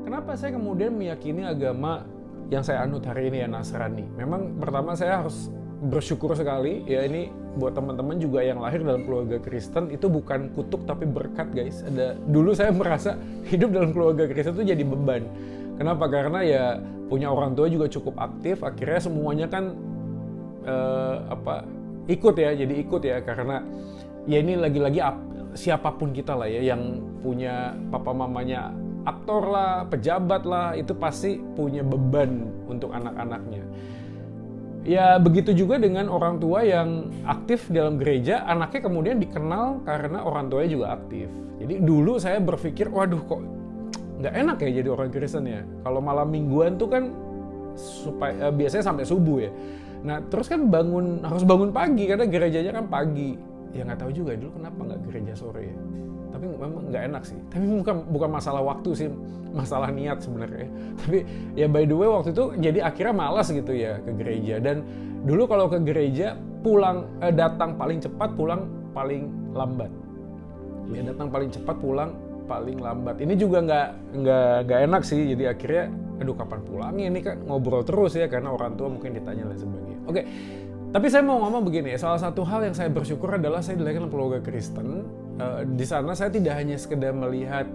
Kenapa saya kemudian meyakini agama yang saya anut hari ini ya, Nasrani? Memang pertama saya harus bersyukur sekali ya, ini buat teman-teman juga yang lahir dalam keluarga Kristen, itu bukan kutuk tapi berkat guys. Dulu saya merasa hidup dalam keluarga Kristen itu jadi beban. Kenapa? Karena ya punya orang tua juga cukup aktif, akhirnya semuanya kan ikut ya, karena ya ini lagi-lagi siapapun kita lah ya yang punya papa mamanya aktor lah, pejabat lah, itu pasti punya beban untuk anak-anaknya. Ya begitu juga dengan orang tua yang aktif dalam gereja, anaknya kemudian dikenal karena orang tuanya juga aktif. Jadi dulu saya berpikir, waduh kok nggak enak ya jadi orang Kristen ya. Kalau malam mingguan tuh kan biasanya sampai subuh ya. Nah terus kan harus bangun pagi karena gerejanya kan pagi. Ya nggak tahu juga dulu kenapa nggak gereja sore ya. Tapi memang nggak enak sih. Tapi bukan masalah waktu sih, masalah niat sebenarnya. Tapi ya by the way waktu itu jadi akhirnya malas gitu ya ke gereja. Dan dulu kalau ke gereja datang paling cepat, pulang paling lambat. Ya datang paling cepat, pulang paling lambat. Ini juga nggak enak sih. Jadi akhirnya, aduh kapan pulangnya? Ini kan ngobrol terus ya karena orang tua mungkin ditanya dan sebagainya. Oke. Tapi saya mau ngomong begini ya, salah satu hal yang saya bersyukur adalah saya dilahirkan dalam keluarga Kristen. Di sana saya tidak hanya sekedar melihat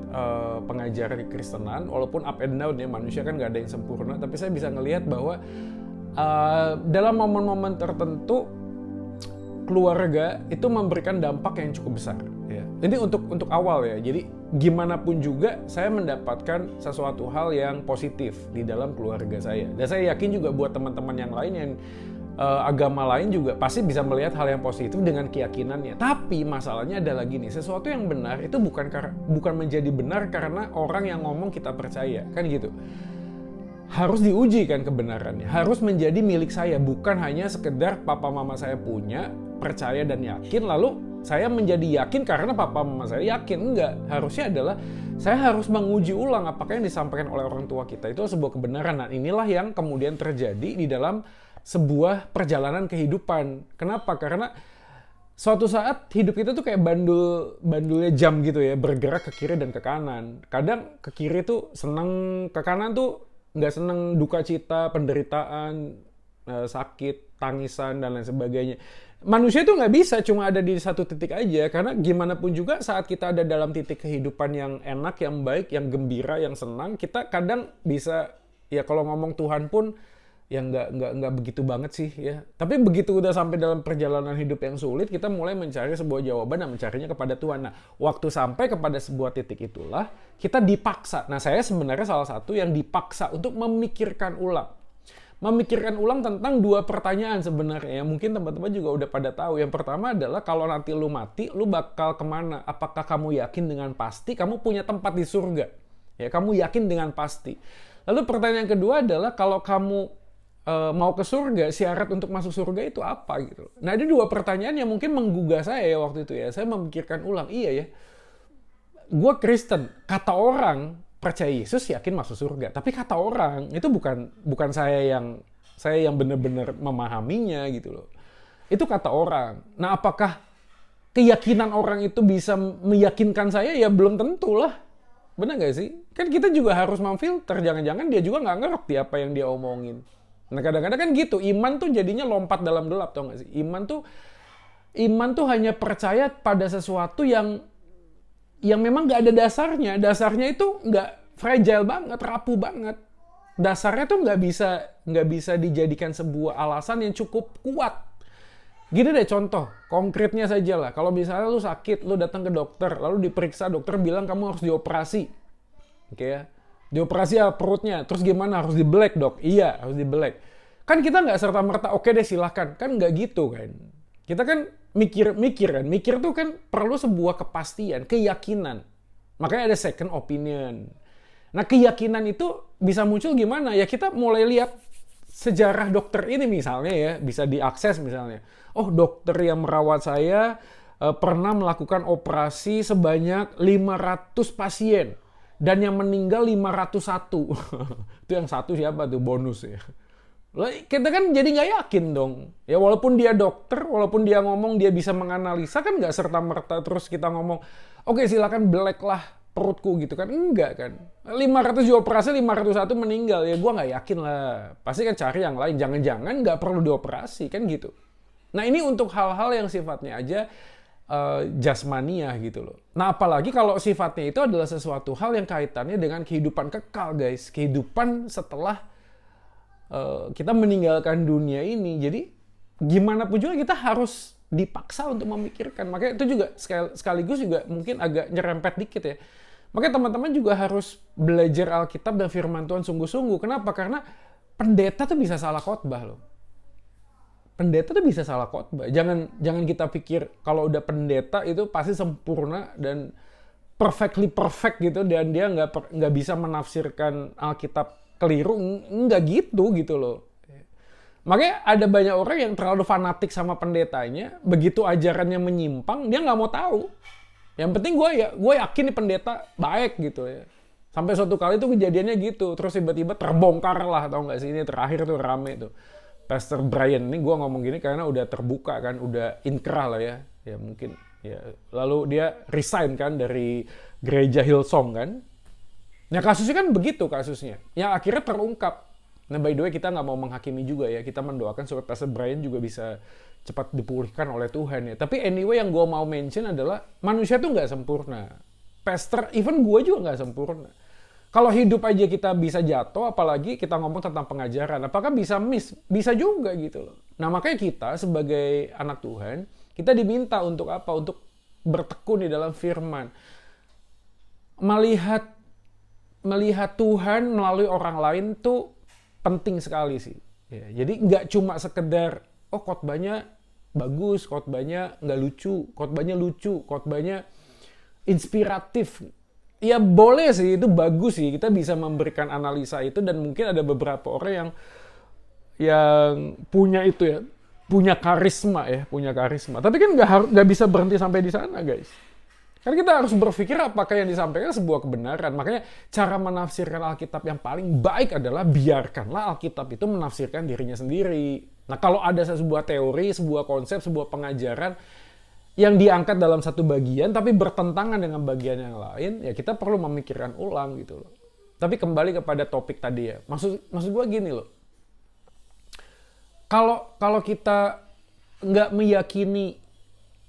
pengajaran kekristenan, walaupun up and down ya, manusia kan nggak ada yang sempurna, tapi saya bisa ngelihat bahwa dalam momen-momen tertentu keluarga itu memberikan dampak yang cukup besar. Ya. Ini untuk awal ya, jadi gimana pun juga saya mendapatkan sesuatu hal yang positif di dalam keluarga saya. Dan saya yakin juga buat teman-teman yang lain yang agama lain juga pasti bisa melihat hal yang positif dengan keyakinannya. Tapi masalahnya adalah gini, sesuatu yang benar itu bukan menjadi benar karena orang yang ngomong kita percaya, kan gitu. Harus diuji kan kebenarannya, harus menjadi milik saya, bukan hanya sekedar papa mama saya punya, percaya dan yakin, lalu saya menjadi yakin karena papa mama saya yakin. Enggak, harusnya adalah saya harus menguji ulang apakah yang disampaikan oleh orang tua kita itu sebuah kebenaran. Nah inilah yang kemudian terjadi di dalam sebuah perjalanan kehidupan. Kenapa? Karena suatu saat hidup kita tuh kayak bandulnya jam gitu ya, bergerak ke kiri dan ke kanan. Kadang ke kiri tuh seneng, ke kanan tuh nggak seneng, duka cita, penderitaan, sakit, tangisan, dan lain sebagainya. Manusia tuh nggak bisa cuma ada di satu titik aja, karena gimana pun juga saat kita ada dalam titik kehidupan yang enak, yang baik, yang gembira, yang senang, kita kadang bisa, ya kalau ngomong Tuhan pun yang nggak begitu banget sih ya. Tapi begitu udah sampai dalam perjalanan hidup yang sulit, kita mulai mencari sebuah jawaban dan mencarinya kepada Tuhan. Nah, waktu sampai kepada sebuah titik itulah kita dipaksa. Nah, saya sebenarnya salah satu yang dipaksa untuk memikirkan ulang tentang dua pertanyaan sebenarnya. Mungkin teman-teman juga udah pada tahu. Yang pertama adalah kalau nanti lu mati, lu bakal kemana? Apakah kamu yakin dengan pasti kamu punya tempat di surga? Ya, kamu yakin dengan pasti. Lalu pertanyaan kedua adalah kalau kamu mau ke surga, syarat untuk masuk surga itu apa gitu. Nah, ada dua pertanyaan yang mungkin menggugah saya ya waktu itu ya. Saya memikirkan ulang, iya ya. Gue Kristen, kata orang percaya Yesus yakin masuk surga. Tapi kata orang itu bukan saya yang benar-benar memahaminya gitu loh. Itu kata orang. Nah, apakah keyakinan orang itu bisa meyakinkan saya? Ya belum tentu lah. Benar nggak sih? Kan kita juga harus memfilter. Jangan-jangan dia juga nggak ngerti apa yang dia omongin. Nah kadang-kadang kan gitu, iman tuh jadinya lompat dalam gelap, tau gak sih? Iman tuh hanya percaya pada sesuatu yang memang gak ada dasarnya. Dasarnya itu gak fragile banget, rapuh banget. Dasarnya tuh gak bisa dijadikan sebuah alasan yang cukup kuat. Gini deh contoh, konkretnya saja lah. Kalau misalnya lu sakit, lu datang ke dokter, lalu diperiksa, dokter bilang kamu harus dioperasi. Oke ya. Dioperasi ya perutnya, terus gimana? Harus dibelek dok? Iya, harus dibelek. Kan kita nggak serta-merta, oke deh silahkan. Kan nggak gitu kan. Kita kan mikir kan. Mikir tuh kan perlu sebuah kepastian, keyakinan. Makanya ada second opinion. Nah keyakinan itu bisa muncul gimana? Ya kita mulai lihat sejarah dokter ini misalnya ya, bisa diakses misalnya. Oh dokter yang merawat saya pernah melakukan operasi sebanyak 500 pasien. Dan yang meninggal 501. Itu yang satu siapa tuh? Bonus ya. Kita kan jadi nggak yakin dong. Ya walaupun dia dokter, walaupun dia ngomong dia bisa menganalisa, kan nggak serta-merta terus kita ngomong, oke silakan belek lah perutku gitu kan. Enggak kan. 500 dioperasi, 501 meninggal. Ya gue nggak yakin lah. Pasti kan cari yang lain. Jangan-jangan nggak perlu dioperasi kan gitu. Nah ini untuk hal-hal yang sifatnya aja jasmaniah gitu loh. Nah apalagi kalau sifatnya itu adalah sesuatu hal yang kaitannya dengan kehidupan kekal guys. Kehidupan setelah kita meninggalkan dunia ini. Jadi gimana pun juga kita harus dipaksa untuk memikirkan. Makanya itu juga sekaligus juga mungkin agak nyerempet dikit ya. Makanya teman-teman juga harus belajar Alkitab dan firman Tuhan sungguh-sungguh. Kenapa? Karena pendeta tuh bisa salah khotbah loh. Pendeta tuh bisa salah khotbah. Jangan kita pikir kalau udah pendeta itu pasti sempurna dan perfectly perfect gitu dan dia nggak bisa menafsirkan Alkitab keliru. Nggak gitu loh. Makanya ada banyak orang yang terlalu fanatik sama pendetanya, begitu ajarannya menyimpang dia nggak mau tahu. Yang penting gue yakin nih pendeta baik gitu ya. Sampai suatu kali tuh kejadiannya gitu, terus tiba-tiba terbongkar lah, tau nggak sih, ini terakhir tuh rame tuh. Pastor Brian, ini gue ngomong gini karena udah terbuka kan, udah inkrah lah ya mungkin ya. Lalu dia resign kan dari gereja Hillsong kan. Nah kasusnya kan begitu kasusnya, yang akhirnya terungkap. Nah by the way kita nggak mau menghakimi juga ya, kita mendoakan supaya Pastor Brian juga bisa cepat dipulihkan oleh Tuhan ya. Tapi anyway yang gue mau mention adalah manusia tuh nggak sempurna. Pastor, even gue juga nggak sempurna. Kalau hidup aja kita bisa jatuh, apalagi kita ngomong tentang pengajaran. Apakah bisa miss? Bisa juga gitu loh. Nah makanya kita sebagai anak Tuhan, kita diminta untuk apa? Untuk bertekun di dalam firman. Melihat Tuhan melalui orang lain tuh penting sekali sih. Ya, jadi nggak cuma sekedar, oh khotbahnya bagus, khotbahnya nggak lucu, khotbahnya inspiratif. Ya boleh sih, itu bagus sih. Kita bisa memberikan analisa itu dan mungkin ada beberapa orang yang punya itu ya, punya karisma. Tapi kan nggak bisa berhenti sampai di sana guys. Karena kita harus berpikir apakah yang disampaikan sebuah kebenaran. Makanya cara menafsirkan Alkitab yang paling baik adalah biarkanlah Alkitab itu menafsirkan dirinya sendiri. Nah kalau ada sebuah teori, sebuah konsep, sebuah pengajaran yang diangkat dalam satu bagian tapi bertentangan dengan bagian yang lain, ya kita perlu memikirkan ulang gitu loh. Tapi kembali kepada topik tadi ya. Maksud gue gini loh. Kalau kita nggak meyakini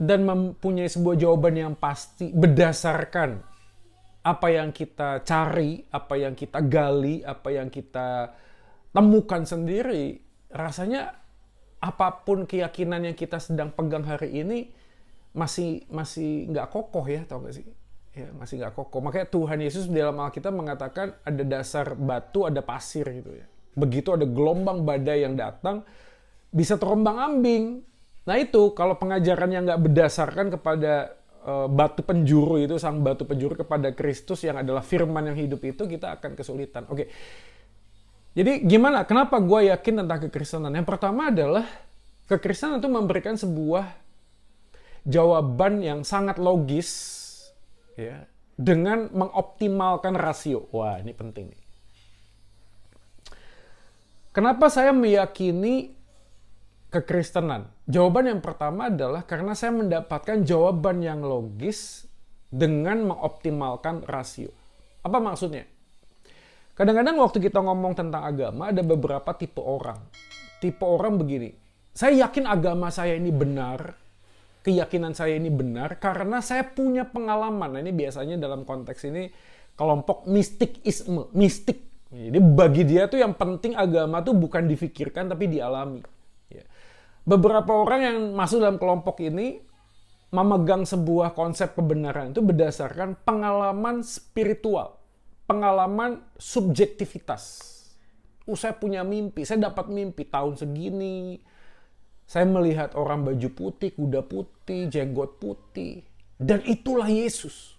dan mempunyai sebuah jawaban yang pasti berdasarkan apa yang kita cari, apa yang kita gali, apa yang kita temukan sendiri, rasanya apapun keyakinan yang kita sedang pegang hari ini masih nggak kokoh ya, tau gak sih? Ya, masih nggak kokoh. Makanya Tuhan Yesus di dalam Alkitab mengatakan ada dasar batu, ada pasir gitu ya. Begitu ada gelombang badai yang datang, bisa terombang-ambing. Nah itu, kalau pengajarannya nggak berdasarkan kepada batu penjuru itu, sang batu penjuru kepada Kristus yang adalah firman yang hidup itu, kita akan kesulitan. Oke. Jadi gimana? Kenapa gue yakin tentang kekristenan? Yang pertama adalah kekristenan itu memberikan sebuah jawaban yang sangat logis ya, dengan mengoptimalkan rasio. Wah, ini penting nih. Kenapa saya meyakini kekristenan? Jawaban yang pertama adalah karena saya mendapatkan jawaban yang logis dengan mengoptimalkan rasio. Apa maksudnya? Kadang-kadang waktu kita ngomong tentang agama, ada beberapa tipe orang. Tipe orang begini, saya yakin agama saya ini benar, keyakinan saya ini benar karena saya punya pengalaman. Nah, ini biasanya dalam konteks ini kelompok mistikisme, mistik. Jadi bagi dia tuh yang penting agama tuh bukan difikirkan tapi dialami. Beberapa orang yang masuk dalam kelompok ini memegang sebuah konsep kebenaran itu berdasarkan pengalaman spiritual, pengalaman subjektivitas. Saya punya mimpi, saya dapat mimpi tahun segini, saya melihat orang baju putih, kuda putih, jenggot putih, dan itulah Yesus.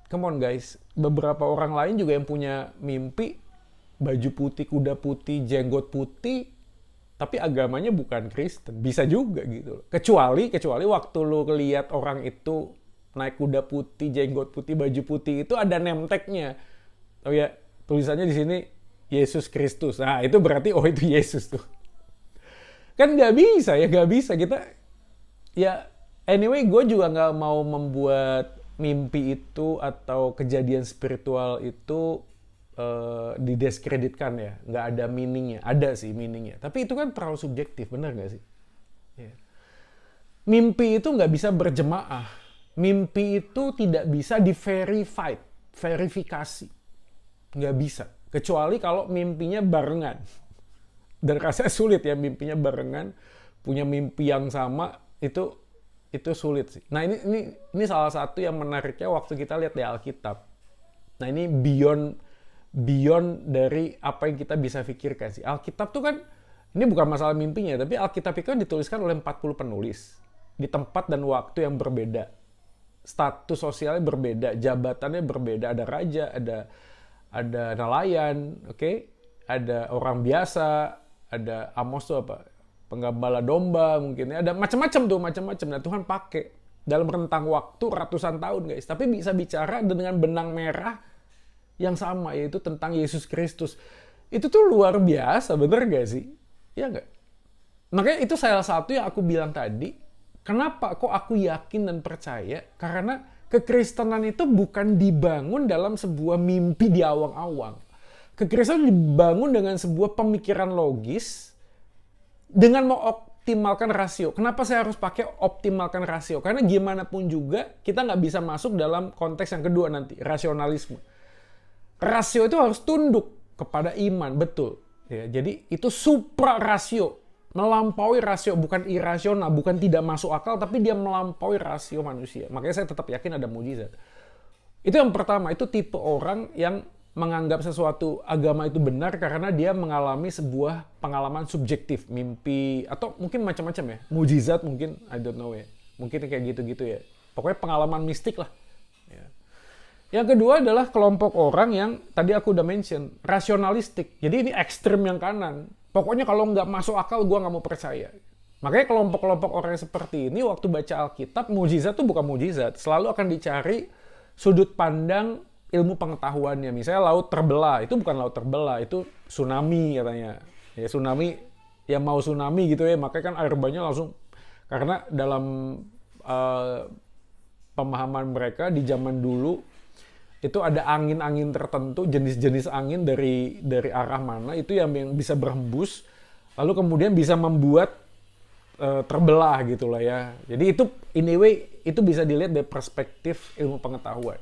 Come on guys, beberapa orang lain juga yang punya mimpi, baju putih, kuda putih, jenggot putih, tapi agamanya bukan Kristen. Bisa juga gitu loh. Kecuali waktu lo lihat orang itu naik kuda putih, jenggot putih, baju putih, itu ada name tag-nya. Oh ya, tulisannya di sini Yesus Kristus. Nah, itu berarti oh itu Yesus tuh. Kan nggak bisa kita ya anyway gue juga nggak mau membuat mimpi itu atau kejadian spiritual itu didiskreditkan ya, nggak ada meaningnya. Ada sih meaningnya, tapi itu kan terlalu subjektif, benar nggak sih? Yeah. Mimpi itu nggak bisa berjemaah. Mimpi itu tidak bisa verifikasi. Nggak bisa. Kecuali kalau mimpinya barengan. Dan rasanya sulit ya mimpinya barengan, punya mimpi yang sama, itu sulit sih. Nah ini salah satu yang menariknya waktu kita lihat di Alkitab. Nah ini beyond dari apa yang kita bisa pikirkan sih. Alkitab tuh kan, ini bukan masalah mimpinya, tapi Alkitab itu kan dituliskan oleh 40 penulis. Di tempat dan waktu yang berbeda. Status sosialnya berbeda, jabatannya berbeda. Ada raja, ada nelayan, ada orang biasa, ada Amos tuh apa? Penggembala domba mungkin. Ada macam-macam. Nah Tuhan pakai dalam rentang waktu ratusan tahun guys. Tapi bisa bicara dengan benang merah yang sama, yaitu tentang Yesus Kristus. Itu tuh luar biasa, bener gak sih? Iya gak? Makanya itu salah satu yang aku bilang tadi, kenapa kok aku yakin dan percaya? Karena kekristenan itu bukan dibangun dalam sebuah mimpi di awang-awang. Kekristenan dibangun dengan sebuah pemikiran logis, dengan mengoptimalkan rasio. Kenapa saya harus pakai optimalkan rasio? Karena gimana pun juga, kita nggak bisa masuk dalam konteks yang kedua nanti, rasionalisme. Rasio itu harus tunduk kepada iman, betul. Ya, jadi itu supra rasio, melampaui rasio, bukan irasional, bukan tidak masuk akal, tapi dia melampaui rasio manusia. Makanya saya tetap yakin ada mujizat. Itu yang pertama, itu tipe orang yang menganggap sesuatu agama itu benar karena dia mengalami sebuah pengalaman subjektif, mimpi, atau mungkin macam-macam ya. Mujizat mungkin, I don't know ya. Mungkin kayak gitu-gitu ya. Pokoknya pengalaman mistik lah. Ya. Yang kedua adalah kelompok orang yang tadi aku udah mention, rasionalistik. Jadi ini ekstrem yang kanan. Pokoknya kalau nggak masuk akal, gue nggak mau percaya. Makanya kelompok-kelompok orang yang seperti ini, waktu baca Alkitab, mujizat tuh bukan mujizat. Selalu akan dicari sudut pandang ilmu pengetahuannya. Misalnya laut terbelah, itu bukan laut terbelah, itu tsunami katanya. Ya tsunami, ya mau tsunami gitu ya, makanya kan air bannya langsung. Karena dalam pemahaman mereka di zaman dulu, itu ada angin-angin tertentu, jenis-jenis angin dari arah mana, itu yang bisa berhembus, lalu kemudian bisa membuat terbelah gitu lah ya. Jadi itu, anyway, itu bisa dilihat dari perspektif ilmu pengetahuan.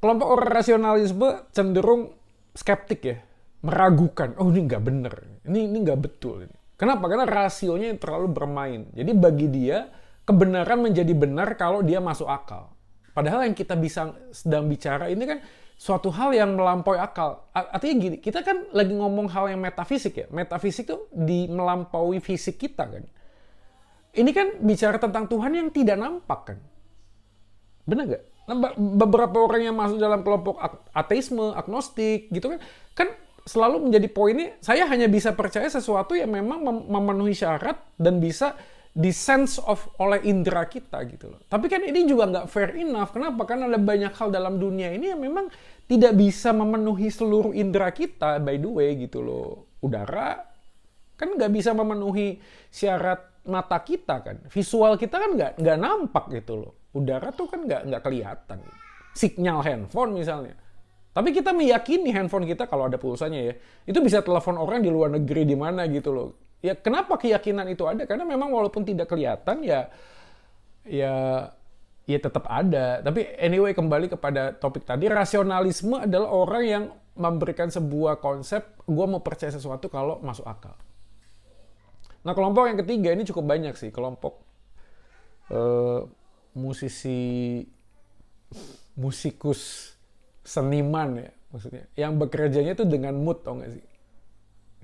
Kelompok orang rasionalisme cenderung skeptik ya, meragukan, oh ini nggak bener, ini nggak betul. Kenapa? Karena rasionya terlalu bermain. Jadi bagi dia, kebenaran menjadi benar kalau dia masuk akal. Padahal yang kita sedang bicara ini kan suatu hal yang melampaui akal. Artinya gini, kita kan lagi ngomong hal yang metafisik ya. Metafisik tuh melampaui fisik kita kan. Ini kan bicara tentang Tuhan yang tidak nampak kan. Benar gak? Nah, beberapa orang yang masuk dalam kelompok ateisme, agnostik gitu kan selalu menjadi poinnya, saya hanya bisa percaya sesuatu yang memang memenuhi syarat dan bisa di-sense of oleh indera kita gitu loh. Tapi kan ini juga nggak fair enough. Kenapa? Karena ada banyak hal dalam dunia ini yang memang tidak bisa memenuhi seluruh indera kita, by the way gitu loh. Udara kan nggak bisa memenuhi syarat mata kita kan. Visual kita kan nggak nampak gitu loh. Udara tuh kan nggak kelihatan. Sinyal handphone misalnya. Tapi kita meyakini handphone kita kalau ada pulsanya ya, itu bisa telepon orang di luar negeri di mana gitu loh. Ya kenapa keyakinan itu ada? Karena memang walaupun tidak kelihatan ya tetap ada. Tapi anyway, kembali kepada topik tadi, rasionalisme adalah orang yang memberikan sebuah konsep, gue mau percaya sesuatu kalau masuk akal. Nah kelompok yang ketiga ini cukup banyak sih, kelompok musikus seniman ya maksudnya, yang bekerjanya tuh dengan mood, tau gak sih?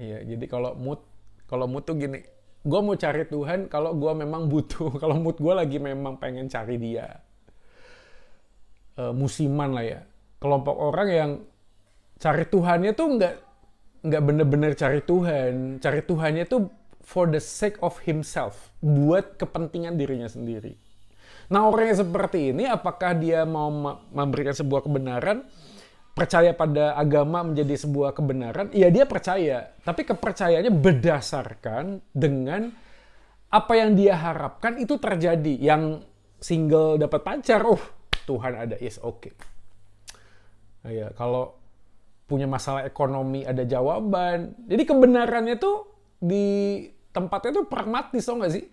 Iya, jadi kalau mood tuh gini, gue mau cari Tuhan kalau gue memang butuh, kalau mood gue lagi memang pengen cari dia. Musiman lah ya. Kelompok orang yang cari Tuhannya tuh nggak bener-bener cari Tuhan. Cari Tuhannya tuh for the sake of himself, buat kepentingan dirinya sendiri. Nah orang yang seperti ini, apakah dia mau memberikan sebuah kebenaran, percaya pada agama menjadi sebuah kebenaran? Ya dia percaya, tapi kepercayaannya berdasarkan dengan apa yang dia harapkan itu terjadi. Yang single dapat pacar, Tuhan ada, yes, oke. Nah, ya, kalau punya masalah ekonomi ada jawaban. Jadi kebenarannya tuh di tempatnya tuh pragmatis, tau gak sih?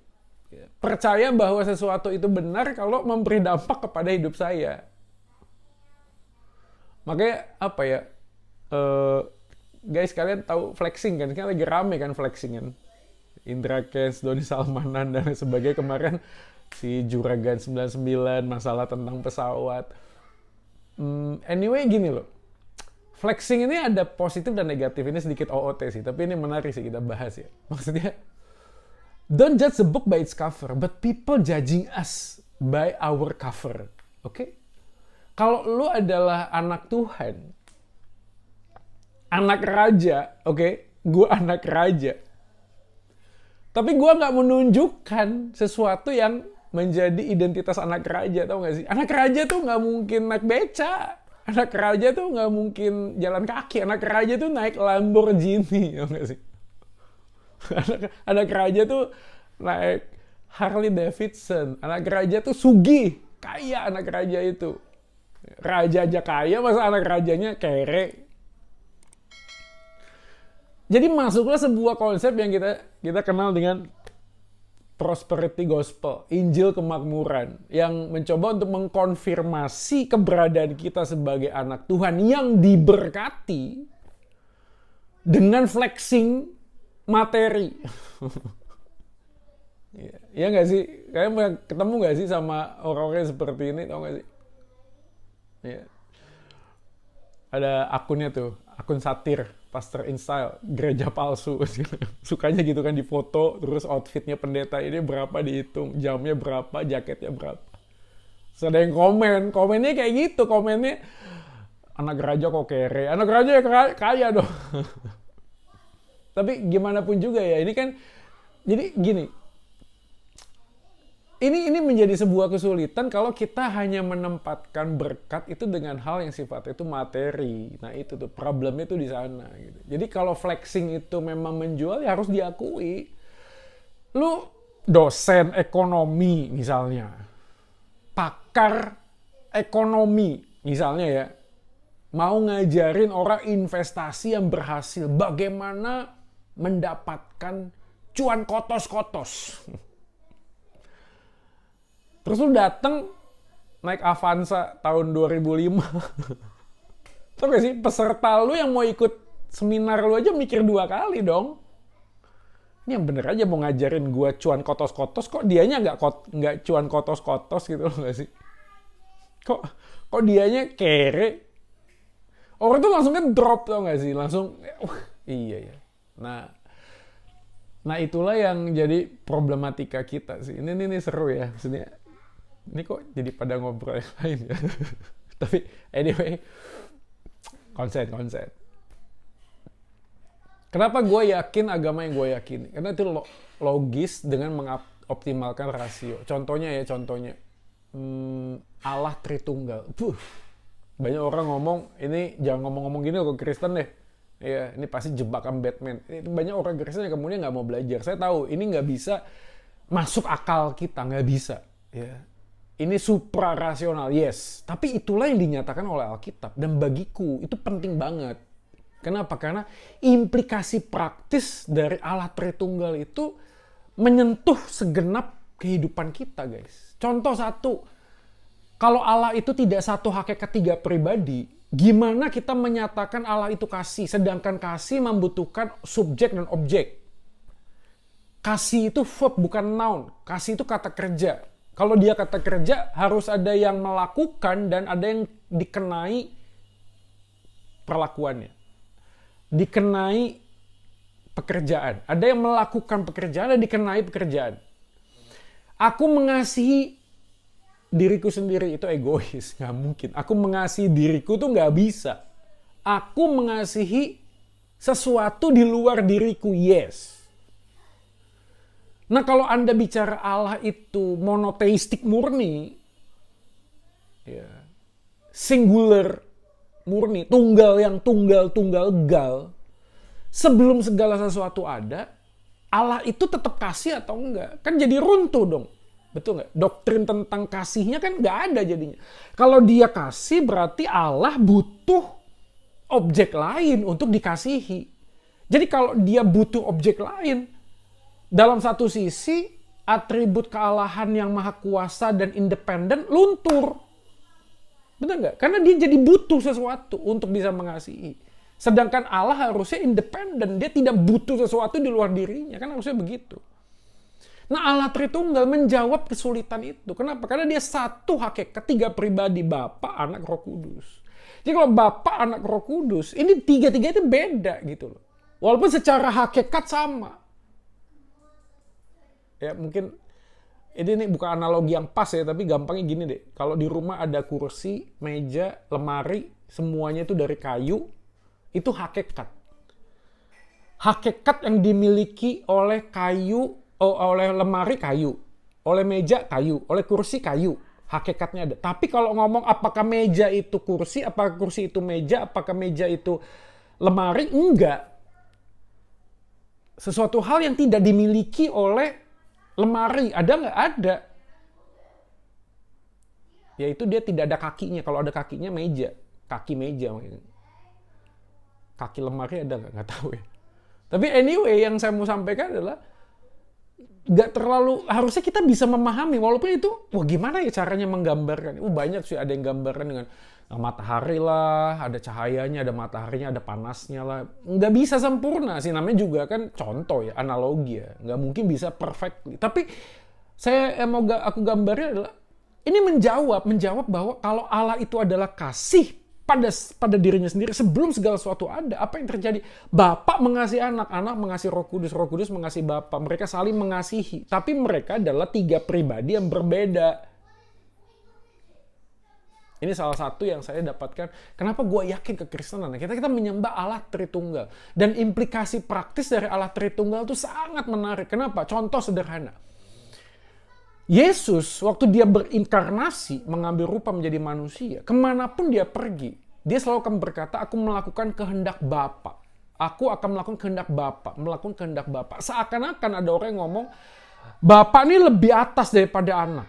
Percaya bahwa sesuatu itu benar kalau memberi dampak kepada hidup saya. Makanya apa ya, guys, kalian tahu flexing kan? Kan lagi rame kan flexing kan? Indra Kents, Doni Salmanan dan sebagainya. Kemarin si Juragan 99 masalah tentang pesawat. Anyway gini loh, flexing ini ada positif dan negatif. Ini sedikit OOT sih, tapi ini menarik sih kita bahas ya. Maksudnya, don't judge the book by its cover, but people judging us by our cover. Oke? Kalau lu adalah anak Tuhan, anak raja, oke? Gue anak raja. Tapi gue nggak menunjukkan sesuatu yang menjadi identitas anak raja, tau gak sih? Anak raja tuh nggak mungkin naik beca. Anak raja tuh nggak mungkin jalan kaki. Anak raja tuh naik Lamborghini, tau gak sih? Anak raja tuh naik Harley Davidson. Anak raja tuh sugih, kaya anak raja itu. Raja aja kaya, masa anak rajanya kere? Jadi masuklah sebuah konsep yang kita kenal dengan prosperity gospel, Injil kemakmuran, yang mencoba untuk mengkonfirmasi keberadaan kita sebagai anak Tuhan yang diberkati dengan flexing materi. Ya nggak sih? Kalian ketemu nggak sih sama orang-orang seperti ini, tau nggak sih? Ya. Ada akunnya tuh, akun satir, Pastor in Style, gereja palsu. Sukanya gitu kan, di foto, terus outfitnya pendeta ini berapa dihitung, jamnya berapa, jaketnya berapa. Terus ada yang komennya kayak gitu, komennya, anak raja kok kere, anak raja ya kaya dong. Tapi gimana pun juga ya, ini kan, jadi gini, ini menjadi sebuah kesulitan kalau kita hanya menempatkan berkat itu dengan hal yang sifatnya itu materi. Nah itu tuh problemnya tuh di sana. Gitu. Jadi kalau flexing itu memang menjual ya harus diakui. Lu dosen ekonomi misalnya, pakar ekonomi misalnya ya, mau ngajarin orang investasi yang berhasil, bagaimana mendapatkan cuan kotos-kotos. Terus lu dateng naik Avanza tahun 2005. Tau gak sih, peserta lu yang mau ikut seminar lu aja mikir 2 kali dong. Ini yang bener aja mau ngajarin gua cuan kotos-kotos, kok dianya nggak cuan kotos-kotos gitu loh gak sih? Kok dianya kere? Orang tuh langsung kan drop, tau gak sih? Langsung, iya ya. Nah itulah yang jadi problematika kita sih. Ini seru ya. Maksudnya, ini kok jadi pada ngobrol yang lain ya. Tapi anyway, konsep. Kenapa gue yakin agama yang gue yakini? Karena itu logis dengan mengoptimalkan rasio. Contohnya, Allah Tritunggal. Banyak orang ngomong, ini jangan ngomong-ngomong gini kok Kristen deh. Ya, ini pasti jebakan Batman. Banyak orang Kristen yang kemudian nggak mau belajar. Saya tahu ini nggak bisa masuk akal kita, nggak bisa. Ya. Ini supra rasional, yes. Tapi itulah yang dinyatakan oleh Alkitab. Dan bagiku itu penting banget. Kenapa? Karena implikasi praktis dari Allah Tritunggal itu menyentuh segenap kehidupan kita, guys. Contoh satu, kalau Allah itu tidak satu hakikat 3 pribadi, gimana kita menyatakan Allah itu kasih, sedangkan kasih membutuhkan subjek dan objek. Kasih itu verb, bukan noun. Kasih itu kata kerja. Kalau dia kata kerja, harus ada yang melakukan dan ada yang dikenai perlakuannya. Dikenai pekerjaan. Ada yang melakukan pekerjaan dan dikenai pekerjaan. Aku mengasihi diriku sendiri, itu egois. Nggak mungkin. Aku mengasihi diriku tuh nggak bisa. Aku mengasihi sesuatu di luar diriku, yes. Nah kalau Anda bicara Allah itu monoteistik murni, ya, singular murni, tunggal yang tunggal gal, sebelum segala sesuatu ada, Allah itu tetap kasih atau enggak? Kan jadi runtuh dong. Betul nggak? Doktrin tentang kasihnya kan nggak ada jadinya. Kalau dia kasih berarti Allah butuh objek lain untuk dikasihi. Jadi kalau dia butuh objek lain, dalam satu sisi atribut kealahan yang maha kuasa dan independen luntur. Benar nggak? Karena dia jadi butuh sesuatu untuk bisa mengasihi. Sedangkan Allah harusnya independen, dia tidak butuh sesuatu di luar dirinya, kan harusnya begitu. Nah, Allah Tritunggal menjawab kesulitan itu. Kenapa? Karena dia satu hakikat, tiga pribadi, Bapa, Anak, Roh Kudus. Jadi kalau Bapa, Anak, Roh Kudus, ini tiga-tiga itu beda gitu loh. Walaupun secara hakikat sama. Ya mungkin ini bukan analogi yang pas ya, tapi gampangnya gini deh. Kalau di rumah ada kursi, meja, lemari, semuanya itu dari kayu, itu hakikat. Hakikat yang dimiliki oleh kayu, oleh lemari kayu, oleh meja kayu, oleh kursi kayu. Hakikatnya ada. Tapi kalau ngomong apakah meja itu kursi, apakah kursi itu meja, apakah meja itu lemari, enggak. Sesuatu hal yang tidak dimiliki oleh lemari, ada nggak? Ada. Yaitu dia tidak ada kakinya. Kalau ada kakinya meja, kaki meja. Kaki lemari ada nggak? Nggak tahu ya. Tapi anyway, yang saya mau sampaikan adalah nggak terlalu, harusnya kita bisa memahami, walaupun itu, wah gimana ya caranya menggambarkan? Banyak sih, ada yang gambarkan dengan matahari lah, ada cahayanya, ada mataharinya, ada panasnya lah. Nggak bisa sempurna sih, namanya juga kan contoh ya, analogi ya. Nggak mungkin bisa perfect. Tapi aku gambarnya adalah, ini menjawab bahwa kalau Allah itu adalah kasih pada dirinya sendiri sebelum segala sesuatu ada. Apa yang terjadi? Bapa mengasihi anak, anak mengasihi Roh Kudus mengasihi Bapa. Mereka saling mengasihi, tapi mereka adalah tiga pribadi yang berbeda. Ini salah satu yang saya dapatkan. Kenapa gue yakin kekristenan? Kita menyembah Allah Tritunggal, dan implikasi praktis dari Allah Tritunggal itu sangat menarik. Kenapa? Contoh sederhana. Yesus, waktu dia berinkarnasi, mengambil rupa menjadi manusia, kemanapun dia pergi, dia selalu akan berkata, aku melakukan kehendak Bapa. Aku akan melakukan kehendak Bapa, melakukan kehendak Bapa. Seakan-akan ada orang yang ngomong, Bapa ini lebih atas daripada anak.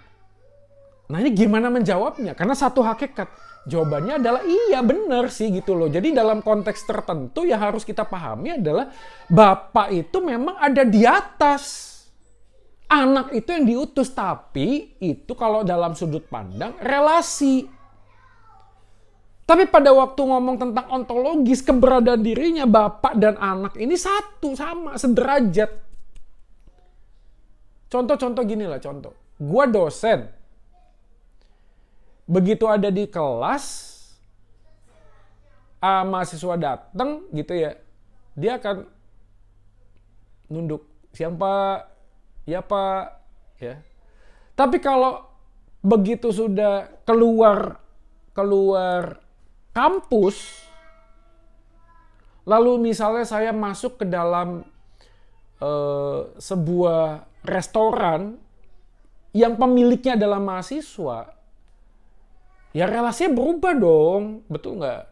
Nah ini gimana menjawabnya? Karena satu hakikat. Jawabannya adalah iya benar sih gitu loh. Jadi dalam konteks tertentu yang harus kita pahami adalah Bapa itu memang ada di atas. Anak itu yang diutus, tapi itu kalau dalam sudut pandang relasi. Tapi pada waktu ngomong tentang ontologis, keberadaan dirinya, Bapak dan anak ini satu, sama, sederajat. Contoh-contoh gini lah, contoh. Gua dosen. Begitu ada di kelas, mahasiswa datang gitu ya, dia akan nunduk. Siapa? Ya Pak, ya. Tapi kalau begitu sudah keluar kampus, lalu misalnya saya masuk ke dalam sebuah restoran yang pemiliknya adalah mahasiswa, ya relasinya berubah dong, betul nggak?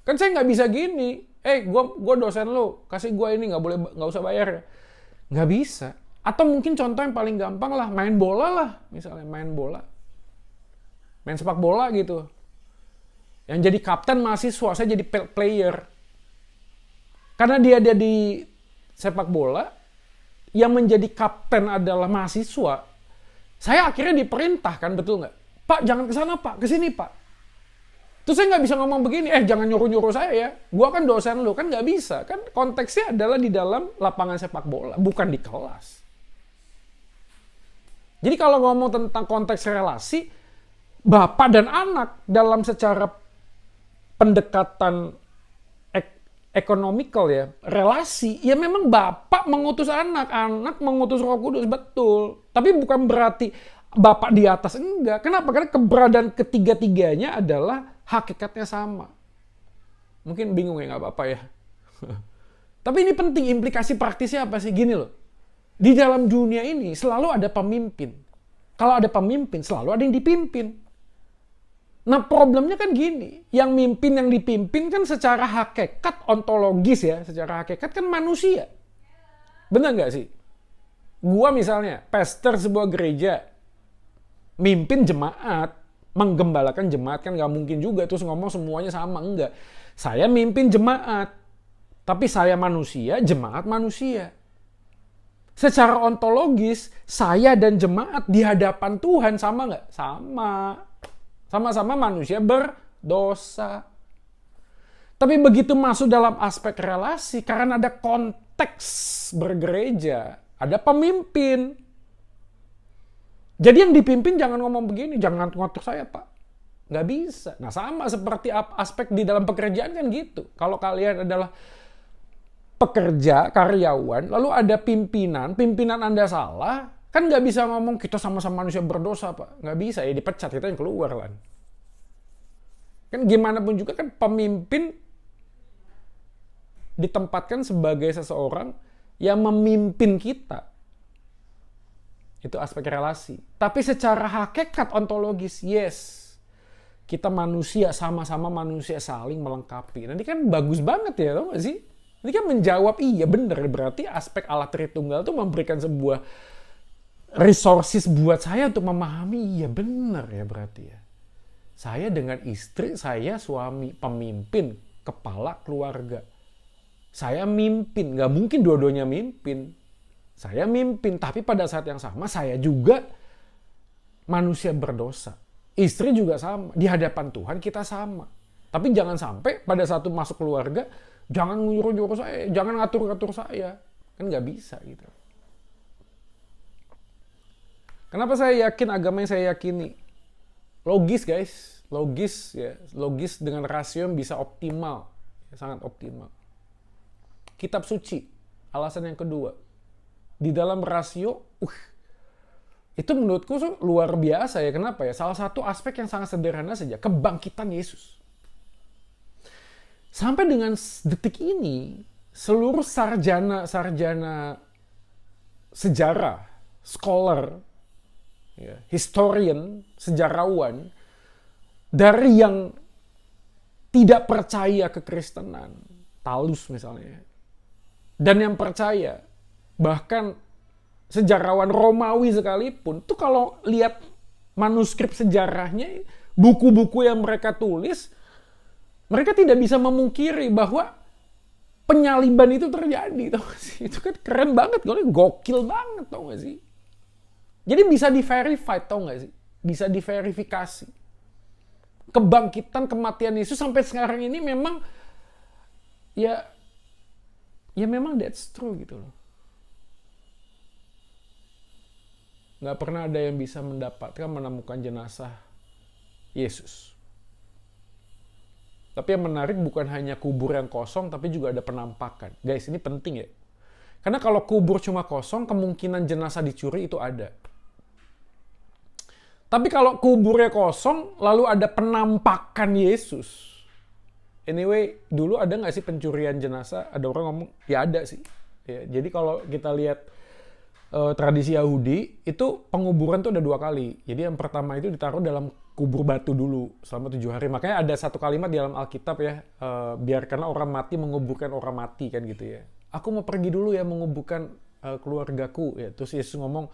Kan saya nggak bisa gini, gue dosen lo, kasih gue ini, nggak usah bayar, nggak bisa. Atau mungkin contoh yang paling gampang lah, main bola lah. Misalnya main bola. Main sepak bola gitu. Yang jadi kapten mahasiswa, saya jadi player. Karena dia ada di sepak bola, yang menjadi kapten adalah mahasiswa. Saya akhirnya diperintahkan, betul nggak? Pak, jangan ke sana Pak, ke sini Pak. Terus saya nggak bisa ngomong begini, jangan nyuruh-nyuruh saya ya. Gua kan dosen lo, kan nggak bisa. Kan konteksnya adalah di dalam lapangan sepak bola, bukan di kelas. Jadi kalau ngomong tentang konteks relasi, bapak dan anak dalam secara pendekatan ekonomikal ya, relasi, ya memang bapak mengutus anak, anak mengutus Roh Kudus, betul. Tapi bukan berarti bapak di atas, enggak. Kenapa? Karena keberadaan ketiga-tiganya adalah hakikatnya sama. Mungkin bingung ya, nggak apa-apa ya. Tapi ini penting, implikasi praktisnya apa sih? Gini loh. Di dalam dunia ini selalu ada pemimpin. Kalau ada pemimpin, selalu ada yang dipimpin. Nah problemnya kan gini, yang mimpin, yang dipimpin kan secara hakikat ontologis ya, secara hakikat kan manusia. Benar nggak sih? Gua misalnya, pastor sebuah gereja, mimpin jemaat, menggembalakan jemaat, kan nggak mungkin juga terus ngomong semuanya sama, enggak. Saya mimpin jemaat, tapi saya manusia, jemaat manusia. Secara ontologis, saya dan jemaat di hadapan Tuhan sama nggak? Sama. Sama-sama manusia berdosa. Tapi begitu masuk dalam aspek relasi, karena ada konteks bergereja, ada pemimpin. Jadi yang dipimpin jangan ngomong begini, jangan ngatur saya Pak. Nggak bisa. Nah sama seperti aspek di dalam pekerjaan kan gitu. Kalau kalian adalah pekerja, karyawan, lalu ada pimpinan Anda salah, kan nggak bisa ngomong kita sama-sama manusia berdosa Pak. Nggak bisa, ya dipecat, kita yang keluar lah. Kan gimana pun juga kan pemimpin ditempatkan sebagai seseorang yang memimpin kita. Itu aspek relasi. Tapi secara hakikat ontologis, yes. Kita manusia, sama-sama manusia saling melengkapi. Nanti kan bagus banget ya, tau gak sih? Ini kan menjawab, iya bener. Berarti aspek Allah Tritunggal itu memberikan sebuah resources buat saya untuk memahami, iya bener ya berarti ya. Saya dengan istri, saya suami, pemimpin, kepala keluarga. Saya mimpin, nggak mungkin dua-duanya mimpin. Saya mimpin, tapi pada saat yang sama saya juga manusia berdosa. Istri juga sama, di hadapan Tuhan kita sama. Tapi jangan sampai pada saat masuk keluarga, jangan nyuruh-nyuruh saya, jangan ngatur-ngatur saya. Kan nggak bisa gitu. Kenapa saya yakin agama yang saya yakini? Logis guys, logis ya, logis dengan rasio yang bisa optimal, ya, sangat optimal. Kitab suci, alasan yang kedua. Di dalam rasio, itu menurutku luar biasa ya. Kenapa ya? Salah satu aspek yang sangat sederhana saja, kebangkitan Yesus. Sampai dengan detik ini, seluruh sarjana sejarah, scholar, ya, historian, sejarawan, dari yang tidak percaya kekristenan, Talus misalnya, dan yang percaya, bahkan sejarawan Romawi sekalipun, tuh kalau lihat manuskrip sejarahnya, buku-buku yang mereka tulis, mereka tidak bisa memungkiri bahwa penyaliban itu terjadi, tau gak sih? Itu kan keren banget, gokil banget, tau gak sih? Jadi bisa di-verify, tau gak sih? Bisa diverifikasi. Kebangkitan, kematian Yesus sampai sekarang ini memang, ya memang that's true gitu loh. Nggak pernah ada yang bisa menemukan jenazah Yesus. Tapi yang menarik bukan hanya kubur yang kosong, tapi juga ada penampakan. Guys, ini penting ya. Karena kalau kubur cuma kosong, kemungkinan jenazah dicuri itu ada. Tapi kalau kuburnya kosong, lalu ada penampakan Yesus. Anyway, dulu ada nggak sih pencurian jenazah? Ada orang ngomong, ya ada sih. Ya, jadi kalau kita lihat tradisi Yahudi, itu penguburan tuh ada 2 kali. Jadi yang pertama itu ditaruh dalam kubur batu dulu selama 7 hari. Makanya ada satu kalimat di dalam Alkitab ya, biarkanlah orang mati menguburkan orang mati kan gitu ya. Aku mau pergi dulu ya menguburkan keluargaku ya. Terus Yesus ngomong,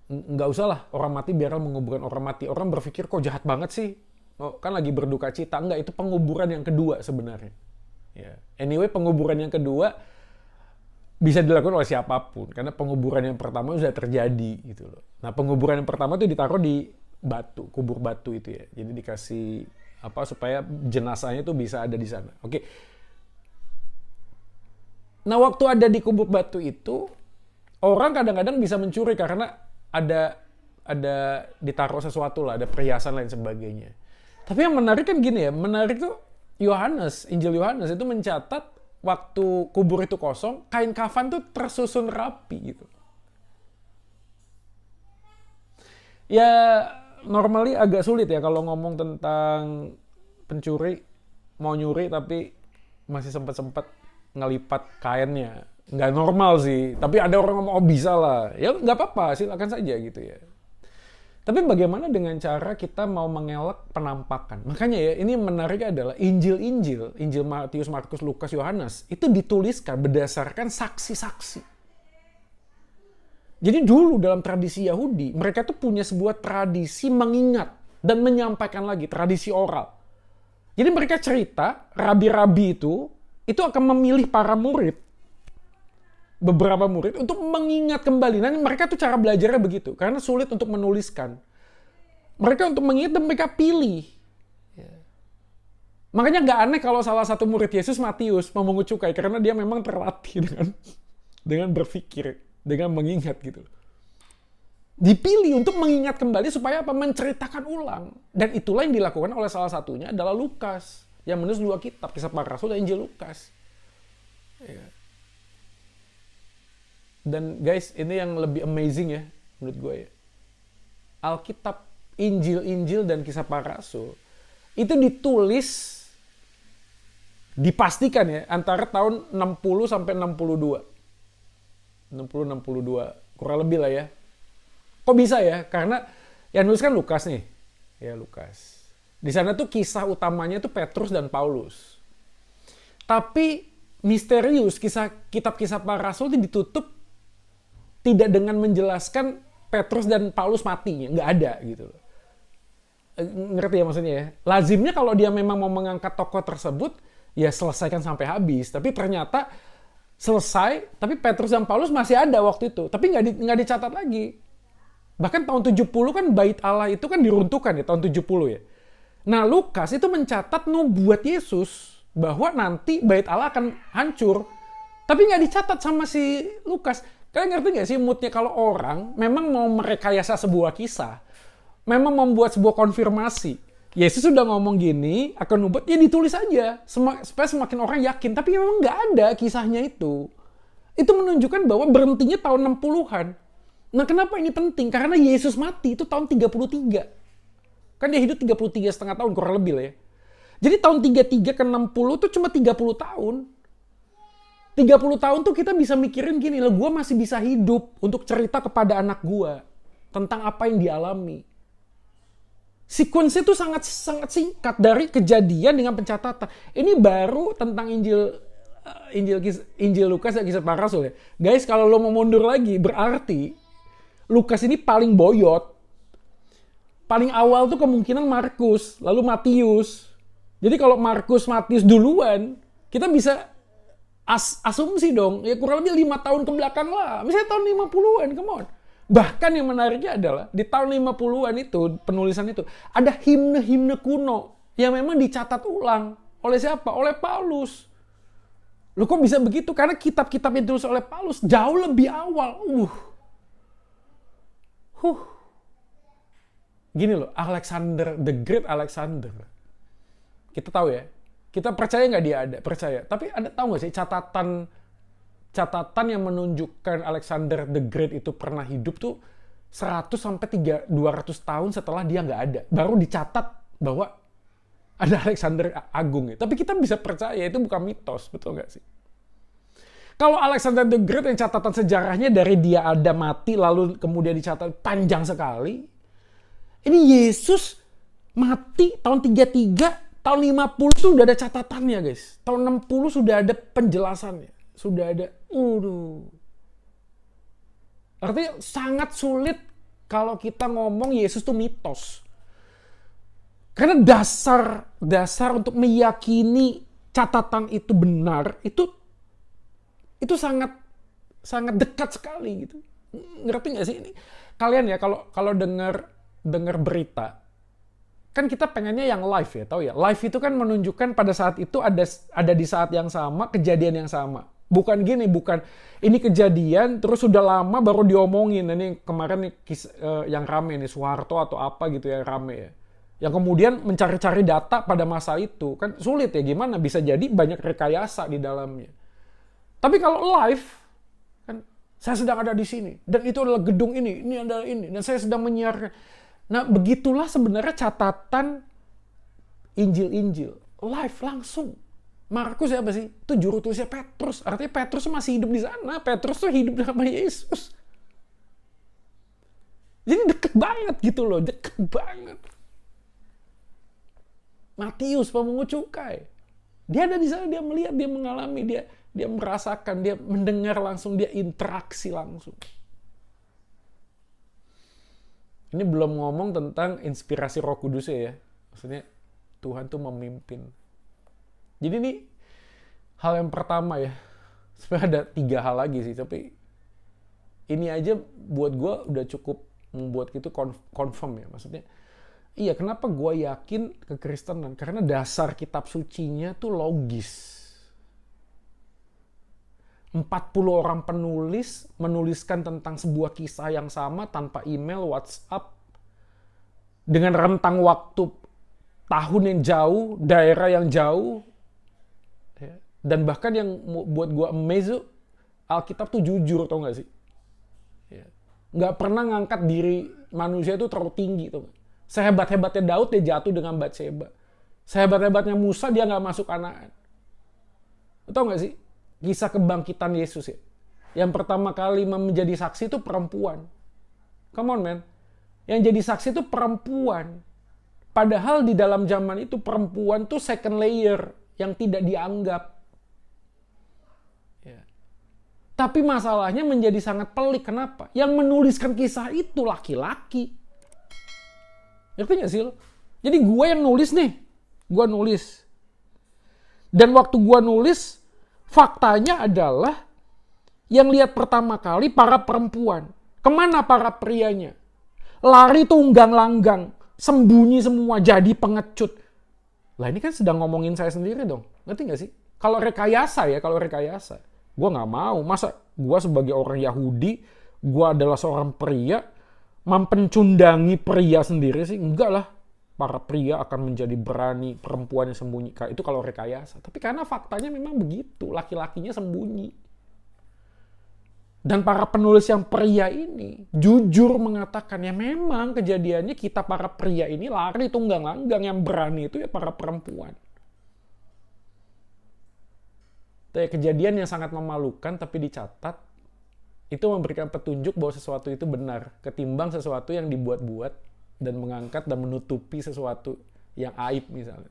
nggak usah lah orang mati biarlah menguburkan orang mati. Orang berpikir kok jahat banget sih. Oh, kan lagi berduka cita. Enggak, itu penguburan yang kedua sebenarnya. Ya. Anyway, penguburan yang kedua bisa dilakukan oleh siapapun. Karena penguburan yang pertama sudah terjadi gitu loh. Nah, penguburan yang pertama itu ditaruh di batu, kubur batu itu ya. Jadi dikasih supaya jenazahnya itu bisa ada di sana. Oke. Nah, waktu ada di kubur batu itu, orang kadang-kadang bisa mencuri karena ada ditaruh sesuatu lah, ada perhiasan lain sebagainya. Tapi yang menarik kan gini ya, menarik tuh Injil Yohanes itu mencatat waktu kubur itu kosong, kain kafan tuh tersusun rapi gitu. Ya, normally agak sulit ya kalau ngomong tentang pencuri, mau nyuri tapi masih sempat ngelipat kainnya. Nggak normal sih, tapi ada orang ngomong, oh bisa lah. Ya nggak apa-apa, silakan saja gitu ya. Tapi bagaimana dengan cara kita mau mengelak penampakan? Makanya ya, ini menarik adalah Injil Matius, Markus, Lukas, Yohanes, itu dituliskan berdasarkan saksi-saksi. Jadi dulu dalam tradisi Yahudi, mereka tuh punya sebuah tradisi mengingat dan menyampaikan lagi, tradisi oral. Jadi mereka cerita, rabi-rabi itu akan memilih para murid, beberapa murid, untuk mengingat kembali. Nah, mereka tuh cara belajarnya begitu, karena sulit untuk menuliskan. Mereka untuk mengingat dan mereka pilih. Makanya nggak aneh kalau salah satu murid Yesus, Matius, memungut cukai, karena dia memang terlatih dengan berpikir, dengan mengingat gitu. Dipilih untuk mengingat kembali supaya apa? Menceritakan ulang. Dan itulah yang dilakukan oleh salah satunya adalah Lukas, yang menulis 2 kitab, Kisah Para Rasul dan Injil Lukas. Ya. Dan guys, ini yang lebih amazing ya, menurut gue ya. Alkitab, Injil dan Kisah Para Rasul, itu ditulis, dipastikan ya, antara tahun 60 sampai 62. 60-62, kurang lebih lah ya. Kok bisa ya? Karena yang nulis kan Lukas nih. Ya, Lukas. Di sana tuh kisah utamanya tuh Petrus dan Paulus. Tapi misterius kitab Kisah Para Rasul itu ditutup tidak dengan menjelaskan Petrus dan Paulus matinya. Nggak ada gitu loh. Ngerti ya maksudnya ya? Lazimnya kalau dia memang mau mengangkat tokoh tersebut, ya selesaikan sampai habis. Tapi ternyata selesai, tapi Petrus dan Paulus masih ada waktu itu. Tapi nggak dicatat lagi. Bahkan tahun 70 kan bait Allah itu kan diruntuhkan ya, tahun 70 ya. Nah, Lukas itu mencatat nubuat Yesus bahwa nanti bait Allah akan hancur. Tapi nggak dicatat sama si Lukas. Kalian ngerti nggak sih moodnya kalau orang memang mau merekayasa sebuah kisah, memang membuat sebuah konfirmasi. Yesus sudah ngomong gini, akan nubuat, ya ditulis aja. Supaya semakin orang yakin. Tapi memang nggak ada kisahnya itu. Itu menunjukkan bahwa berhentinya tahun 60-an. Nah, kenapa ini penting? Karena Yesus mati itu tahun 33. Kan dia hidup 33,5 tahun, kurang lebih lah ya. Jadi tahun 33 ke 60 itu cuma 30 tahun. 30 tahun tuh kita bisa mikirin gini, loh, gue masih bisa hidup untuk cerita kepada anak gue tentang apa yang dialami. Sequence itu sangat singkat dari kejadian dengan pencatatan. Ini baru tentang Injil Lukas dan Kisah Para Rasul ya. Guys, kalau lo mau mundur lagi, berarti Lukas ini paling boyot. Paling awal tuh kemungkinan Markus, lalu Matius. Jadi kalau Markus, Matius duluan, kita bisa asumsi dong, ya kurang lebih 5 tahun ke belakang lah. Misalnya tahun 50-an, come on. Bahkan yang menariknya adalah di tahun 50-an itu, penulisan itu, ada himne-himne kuno yang memang dicatat ulang. Oleh siapa? Oleh Paulus. Loh, kok bisa begitu? Karena kitab-kitab yang ditulis oleh Paulus jauh lebih awal. Gini loh, Alexander, the Great Alexander. Kita tahu ya, kita percaya nggak dia ada? Percaya. Tapi ada tahu nggak sih catatan yang menunjukkan Alexander the Great itu pernah hidup tuh 100 sampai 200 tahun setelah dia nggak ada. Baru dicatat bahwa ada Alexander Agung ya. Tapi kita bisa percaya itu bukan mitos, betul nggak sih? Kalau Alexander the Great yang catatan sejarahnya dari dia ada mati lalu kemudian dicatat panjang sekali. Ini Yesus mati tahun 33, tahun 50 sudah ada catatannya guys. Tahun 60 sudah ada penjelasannya. Sudah ada, artinya sangat sulit kalau kita ngomong Yesus itu mitos. Karena dasar untuk meyakini catatan itu benar, itu sangat dekat sekali gitu. Ngerti nggak sih ini? Kalian ya kalau dengar berita, kan kita pengennya yang live ya, tahu ya. Live itu kan menunjukkan pada saat itu ada di saat yang sama, kejadian yang sama. Bukan ini kejadian terus sudah lama baru diomongin. Ini kemarin nih yang rame nih Soeharto atau apa gitu yang rame ya. Yang kemudian mencari-cari data pada masa itu kan sulit ya, gimana bisa jadi banyak rekayasa di dalamnya. Tapi kalau live kan saya sedang ada di sini dan itu adalah gedung ini adalah ini dan saya sedang menyiarkan. Nah, begitulah sebenarnya catatan Injil live langsung. Markus siapa sih? Itu juru tulisnya Petrus. Artinya Petrus masih hidup di sana. Petrus tuh hidup sama Yesus. Jadi deket banget gitu loh. Deket banget. Matius, pemungut cukai. Dia ada di sana, dia melihat, dia mengalami, dia merasakan, dia mendengar langsung, dia interaksi langsung. Ini belum ngomong tentang inspirasi Roh Kudus ya. Maksudnya Tuhan tuh memimpin. Jadi ini hal yang pertama ya. Sebenarnya ada 3 hal lagi sih, tapi ini aja buat gue udah cukup membuat itu confirm ya. Maksudnya, iya kenapa gue yakin kekristenan? Karena dasar kitab sucinya tuh logis. 40 orang penulis menuliskan tentang sebuah kisah yang sama tanpa email, WhatsApp, dengan rentang waktu tahun yang jauh, daerah yang jauh, ya. Dan bahkan yang buat gue amazed, Alkitab tuh jujur, tau gak sih? Ya. Nggak pernah ngangkat diri manusia itu terlalu tinggi, tau gak? Sehebat-hebatnya Daud dia jatuh dengan Batsheba. Sehebat-hebatnya Musa dia nggak masuk Kanaan. Tau gak sih? Kisah kebangkitan Yesus ya. Yang pertama kali menjadi saksi itu perempuan. Come on man. Yang jadi saksi itu perempuan. Padahal di dalam zaman itu perempuan tuh second layer yang tidak dianggap. Ya. Tapi masalahnya menjadi sangat pelik. Kenapa? Yang menuliskan kisah itu laki-laki. Ngerti gak sih lo? Jadi gue yang nulis nih. Gue nulis. Dan waktu gue nulis, faktanya adalah yang lihat pertama kali para perempuan. Kemana para prianya? Lari tunggang-langgang, sembunyi semua, jadi pengecut. Lah ini kan sedang ngomongin saya sendiri dong. Ngerti gak sih? Kalau rekayasa. Gue gak mau. Masa gue sebagai orang Yahudi, gue adalah seorang pria, mempencundangi pria sendiri sih? Enggak lah. Para pria akan menjadi berani, perempuan yang sembunyi. Itu kalau rekayasa. Tapi karena faktanya memang begitu. Laki-lakinya sembunyi. Dan para penulis yang pria ini jujur mengatakan ya memang kejadiannya kita para pria ini lari tunggang-langgang, yang berani itu ya para perempuan. Itu kejadian yang sangat memalukan tapi dicatat. Itu memberikan petunjuk bahwa sesuatu itu benar. Ketimbang sesuatu yang dibuat-buat dan mengangkat dan menutupi sesuatu yang aib misalnya.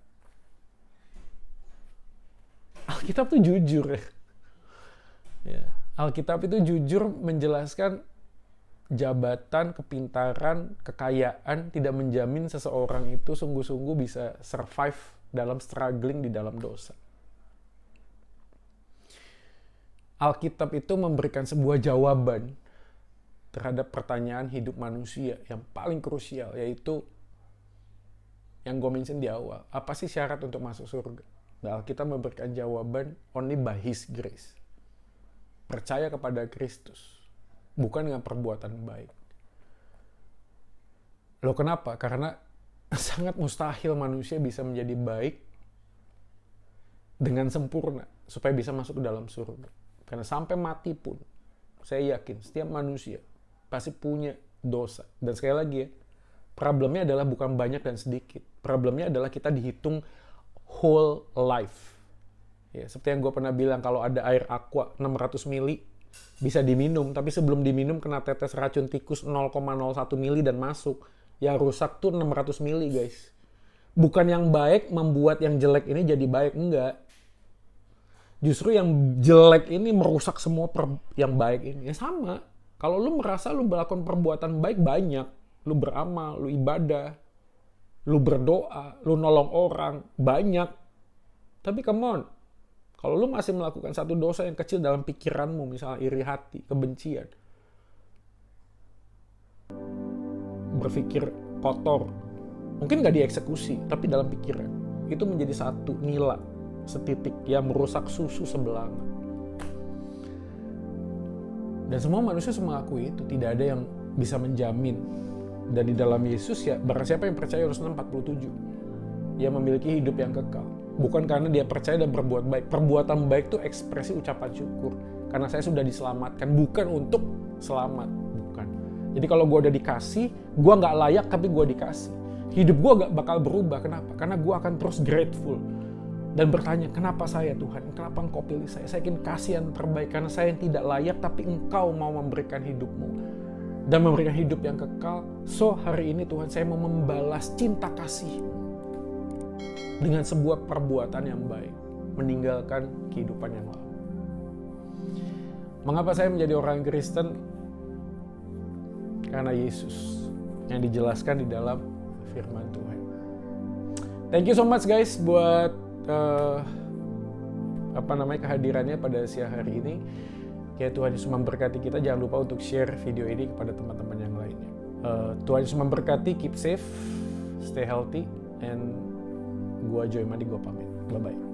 Alkitab tuh jujur ya. Alkitab itu jujur menjelaskan jabatan, kepintaran, kekayaan tidak menjamin seseorang itu sungguh-sungguh bisa survive dalam struggling di dalam dosa. Alkitab itu memberikan sebuah jawaban terhadap pertanyaan hidup manusia yang paling krusial, yaitu yang gue mention di awal. Apa sih syarat untuk masuk surga? Nah, Alkitab memberikan jawaban only by His grace. Percaya kepada Kristus, bukan dengan perbuatan baik. Loh kenapa? Karena sangat mustahil manusia bisa menjadi baik dengan sempurna supaya bisa masuk ke dalam surga. Karena sampai mati pun, saya yakin setiap manusia pasti punya dosa. Dan sekali lagi ya, problemnya adalah bukan banyak dan sedikit. Problemnya adalah kita dihitung whole life. Ya, seperti yang gue pernah bilang, kalau ada air aqua 600 mili bisa diminum, tapi sebelum diminum kena tetes racun tikus 0,01 mili dan masuk. Yang rusak tuh 600 mili guys. Bukan yang baik membuat yang jelek ini jadi baik, enggak. Justru yang jelek ini merusak semua yang baik ini. Ya sama. Kalau lu merasa lu melakukan perbuatan baik banyak, lu beramal, lu ibadah, lu berdoa, lu nolong orang, banyak. Tapi come on, kalau lu masih melakukan satu dosa yang kecil dalam pikiranmu, misalnya iri hati, kebencian, berpikir kotor, mungkin gak dieksekusi, tapi dalam pikiran, itu menjadi satu nila, setitik yang merusak susu sebelanga. Dan semua manusia mengakui itu. Tidak ada yang bisa menjamin. Dan di dalam Yesus ya, barang siapa yang percaya, Yohanes 6:47, ia memiliki hidup yang kekal. Bukan karena dia percaya dan berbuat baik. Perbuatan baik itu ekspresi ucapan syukur. Karena saya sudah diselamatkan. Bukan untuk selamat. Bukan. Jadi kalau gue udah dikasih, gue gak layak tapi gue dikasih. Hidup gue gak bakal berubah. Kenapa? Karena gue akan terus grateful. Dan bertanya, kenapa saya Tuhan? Kenapa Engkau pilih saya? Saya ingin kasih yang terbaik karena saya yang tidak layak, tapi Engkau mau memberikan hidupmu. Dan memberikan hidup yang kekal. So hari ini Tuhan, saya mau membalas cinta kasih dengan sebuah perbuatan yang baik. Meninggalkan kehidupan yang lama. Mengapa saya menjadi orang Kristen? Karena Yesus. yang dijelaskan di dalam firman Tuhan. Thank you so much guys buat kehadirannya pada siang hari ini. Ya, Tuhan Yesus memberkati kita. Jangan lupa untuk share video ini kepada teman-teman yang lainnya. Tuhan Yesus memberkati. Keep safe, stay healthy, and gua Joy Madi, gua pamit. Bye bye.